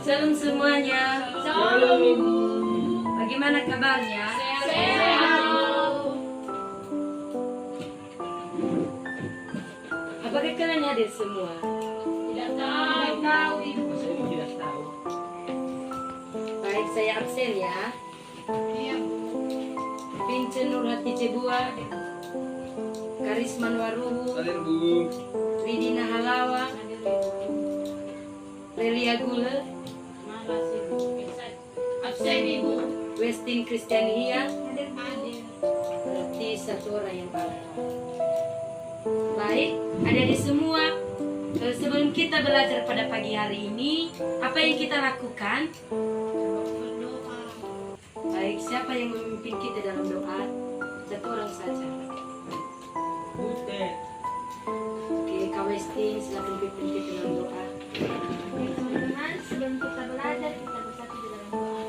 Shalom semuanya. Shalom Ibu. Bagaimana kabarnya? Sehat. Apakah kalian hadir semua? Tidak tahu Ibu. Saya tidak tahu. Baik, saya absen ya. Iya Bu. Pince Nurhati Cebua, Karisman Waruhu, Hadir Bu. Ridina Halawa, Hadir Ibu. Lelia Gule, Malas Ibu. Absen Ibu. Westin Kristiania. Hadir. Berarti satu orang yang baru. Baik, adik-adik semua, sebelum kita belajar pada pagi hari ini, apa yang kita lakukan? Berdoa. Baik, siapa yang memimpin kita dalam doa? Satu orang saja. Butet. Oke, Kak Westin, silakan pimpin kita dalam doa. Teman-teman, sebelum kita belajar, kita bersatu di dalam doa.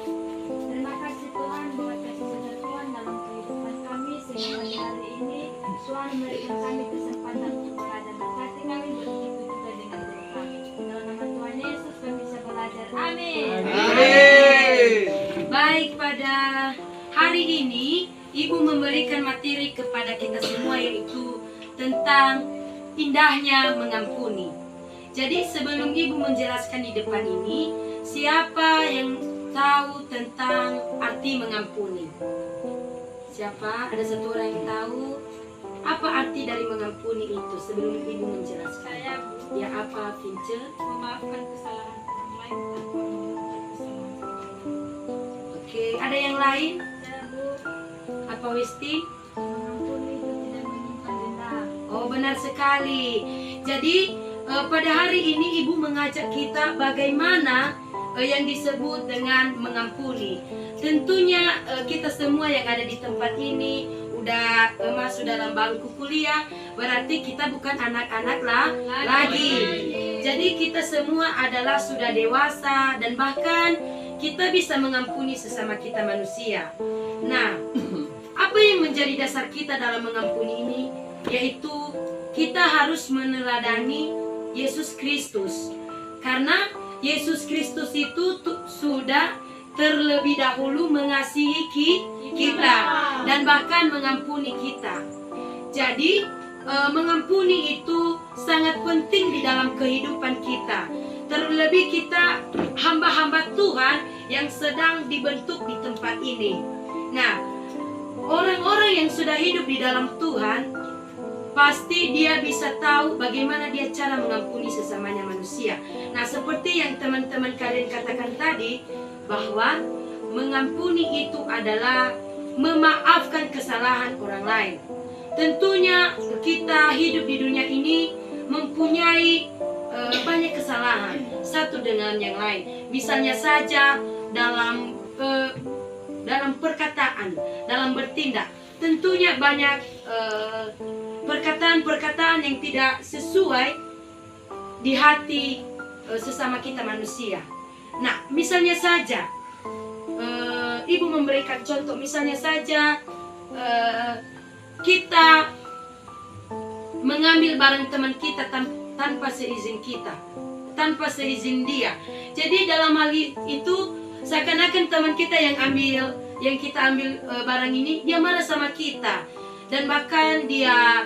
Terima kasih Tuhan buat kasih setia Tuhan dalam kehidupan kami sehingga pada hari ini Tuhan memberikan kami kesempatan untuk belajar. Berkati kami begitu juga dengan guru kami. Dalam nama Tuhan Yesus kami bisa belajar. Amin. Amin. Baik, pada hari ini Ibu memberikan materi kepada kita semua yaitu tentang indahnya mengampuni. Jadi sebelum Ibu menjelaskan di depan ini, siapa yang tahu tentang arti mengampuni? Siapa? Ada satu orang yang tahu apa arti dari mengampuni itu sebelum Ibu menjelaskan? Saya Bu. Ya, apa, Vince? Memaafkan kesalahan orang lain tanpa menuntut kesalahan. Oke, ada yang lain? Saya Bu, Apa, Westi? mengampuni itu tidak menyimpan dendam. Oh, benar sekali. Jadi pada hari ini Ibu mengajak kita bagaimana yang disebut dengan mengampuni. Tentunya kita semua yang ada di tempat ini udah masuk dalam bangku kuliah, berarti kita bukan anak-anak lagi. Jadi kita semua adalah sudah dewasa dan bahkan kita bisa mengampuni sesama kita manusia. Nah, apa yang menjadi dasar kita dalam mengampuni ini? Yaitu kita harus meneladani Yesus Kristus. Karena Yesus Kristus itu sudah terlebih dahulu mengasihi kita dan bahkan mengampuni kita. Jadi mengampuni itu sangat penting di dalam kehidupan kita. Terlebih kita hamba-hamba Tuhan yang sedang dibentuk di tempat ini. Nah, orang-orang yang sudah hidup di dalam Tuhan, pasti dia bisa tahu bagaimana dia cara mengampuni sesamanya manusia. Nah, seperti yang teman-teman kalian katakan tadi, bahwa mengampuni itu adalah memaafkan kesalahan orang lain. Tentunya kita hidup di dunia ini mempunyai banyak kesalahan satu dengan yang lain. Misalnya saja dalam perkataan, dalam bertindak. Tentunya banyak perkataan-perkataan yang tidak sesuai di hati sesama kita manusia. Nah, misalnya saja Ibu memberikan contoh, misalnya saja kita mengambil barang teman kita tanpa seizin kita, tanpa seizin dia. Jadi dalam hal itu seakan-akan teman kita yang kita ambil barang ini, dia marah sama kita dan bahkan dia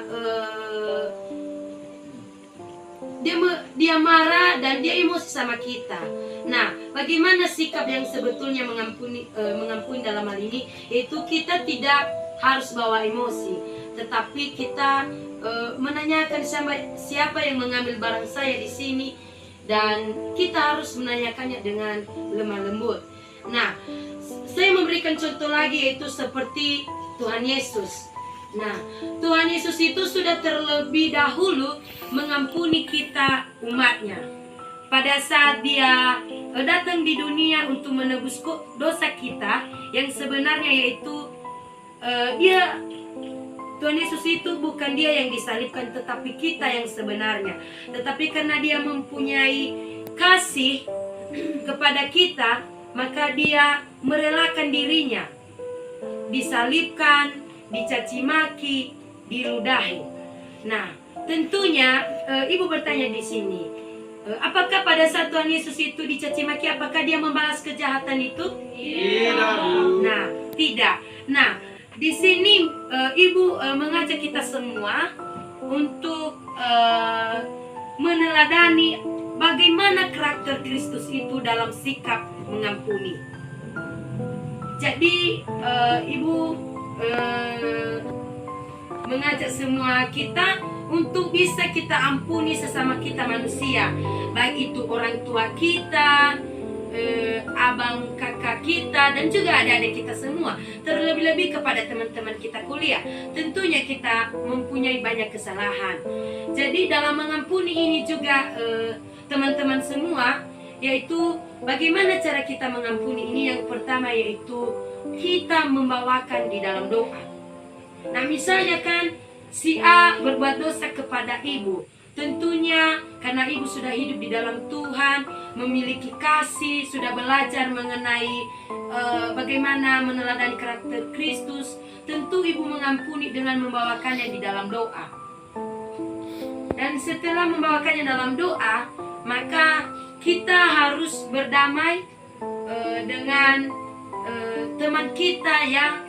marah dan dia emosi sama kita. Nah, bagaimana sikap yang sebetulnya mengampuni dalam hal ini? Yaitu kita tidak harus bawa emosi, tetapi kita menanyakan siapa yang mengambil barang saya di sini, dan kita harus menanyakannya dengan lemah lembut. Nah, saya memberikan contoh lagi yaitu seperti Tuhan Yesus. Nah, Tuhan Yesus itu sudah terlebih dahulu mengampuni kita umatnya. Pada saat dia datang di dunia untuk menebus dosa kita, yang sebenarnya yaitu Tuhan Yesus itu bukan dia yang disalibkan, tetapi kita yang sebenarnya. Tetapi karena dia mempunyai kasih kepada kita, maka dia merelakan dirinya disalibkan, dicaci maki, diludahi. Nah, tentunya Ibu bertanya di sini, Apakah pada saat Tuhan Yesus itu dicaci maki, apakah dia membalas kejahatan itu? Tidak, Bu. Nah, tidak. Nah, di sini Ibu mengajak kita semua untuk meneladani bagaimana karakter Kristus itu dalam sikap mengampuni. Jadi Ibu mengajak semua kita untuk bisa kita ampuni sesama kita manusia, baik itu orang tua kita, abang kakak kita, dan juga adik-adik kita semua. Terlebih-lebih kepada teman-teman kita kuliah, tentunya kita mempunyai banyak kesalahan. Jadi dalam mengampuni ini juga teman-teman semua, yaitu bagaimana cara kita mengampuni ini. Yang pertama yaitu kita membawakan di dalam doa. Nah, misalnya kan si A berbuat dosa kepada ibu, tentunya karena ibu sudah hidup di dalam Tuhan, memiliki kasih, sudah belajar mengenai bagaimana meneladani karakter Kristus, tentu ibu mengampuni dengan membawakannya di dalam doa. Dan setelah membawakannya dalam doa, maka kita harus berdamai dengan teman kita yang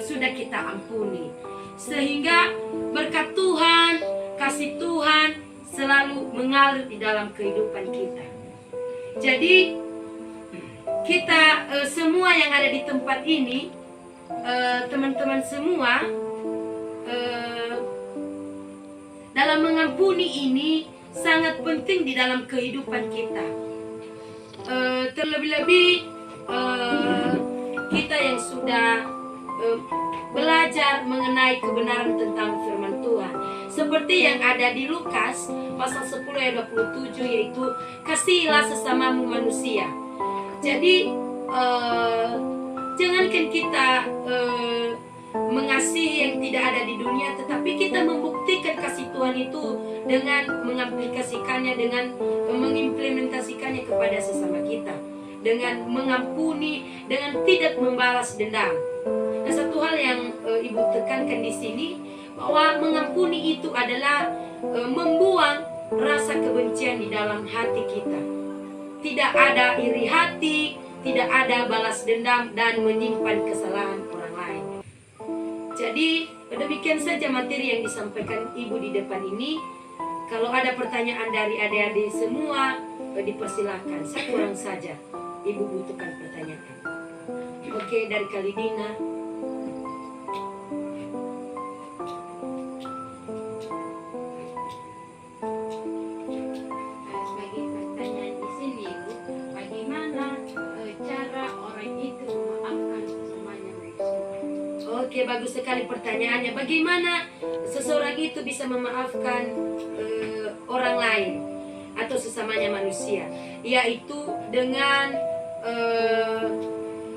sudah kita ampuni, sehingga berkat Tuhan, kasih Tuhan selalu mengalir di dalam kehidupan kita. Jadi kita semua yang ada di tempat ini, teman-teman semua, dalam mengampuni ini sangat penting di dalam kehidupan kita. Terlebih-lebih kita yang sudah belajar mengenai kebenaran tentang firman Tuhan, seperti yang ada di Lukas pasal 10 ayat 27, yaitu kasihilah sesamamu manusia. Jadi jangankan kita mengasihi yang tidak ada di dunia, tetapi kita membuktikan kasih Tuhan itu dengan mengaplikasikannya, dengan mengimplementasikannya kepada sesama kita, dengan mengampuni, dengan tidak membalas dendam. Nah, satu hal yang ibu tekankan di sini, bahwa mengampuni itu adalah membuang rasa kebencian di dalam hati kita. Tidak ada iri hati, tidak ada balas dendam dan menyimpan kesalahan orang lain. Jadi demikian saja materi yang disampaikan ibu di depan ini. Kalau ada pertanyaan dari adik-adik semua, dipersilakan. Satu orang saja ibu butuhkan pertanyaan. Oke, dari Kalidina. Sebagai pertanyaan di sini, Ibu, bagaimana cara orang itu memaafkan semuanya manusia? Oke, bagus sekali pertanyaannya. Bagaimana seseorang itu bisa memaafkan orang lain atau sesamanya manusia? Yaitu dengan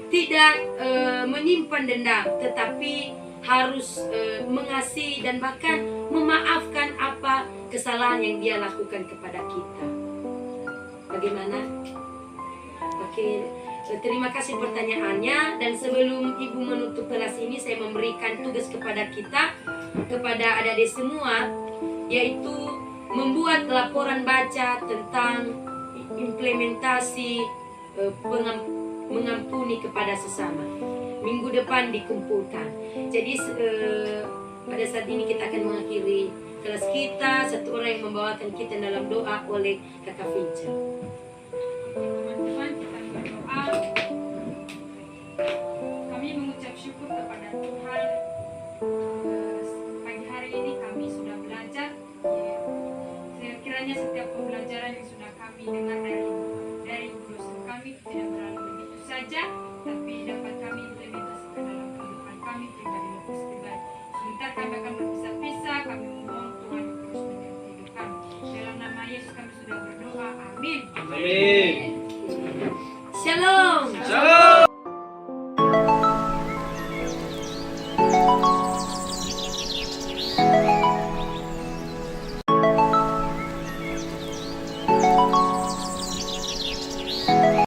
tidak menyimpan dendam, tetapi harus mengasihi dan bahkan memaafkan apa kesalahan yang dia lakukan kepada kita. Bagaimana? Oke, terima kasih pertanyaannya. Dan sebelum ibu menutup kelas ini, saya memberikan tugas kepada kita, kepada adik-adik semua, yaitu membuat laporan baca tentang implementasi mengampuni kepada sesama. Minggu depan dikumpulkan. Jadi pada saat ini kita akan mengakhiri kelas kita. Satu orang yang membawakan kita dalam doa oleh Kakak Vinca. Teman-teman, kita berdoa. Kami mengucap syukur kepada Tuhan. Pagi hari ini kami sudah belajar. Sekiranya setiap pembelajaran yang sudah kami dengar dari guru dosen kami tidak berlalu begitu saja, tapi dapat kami implementasikan dalam kehidupan kami pribadi lepas pribadi. Sebentar kami akan berpisah-pisah, kami memohon Tuhan terus menjadi hidup kami. Dalam nama Yesus kami sudah berdoa. Amin. Amin. Shalom. Shalom.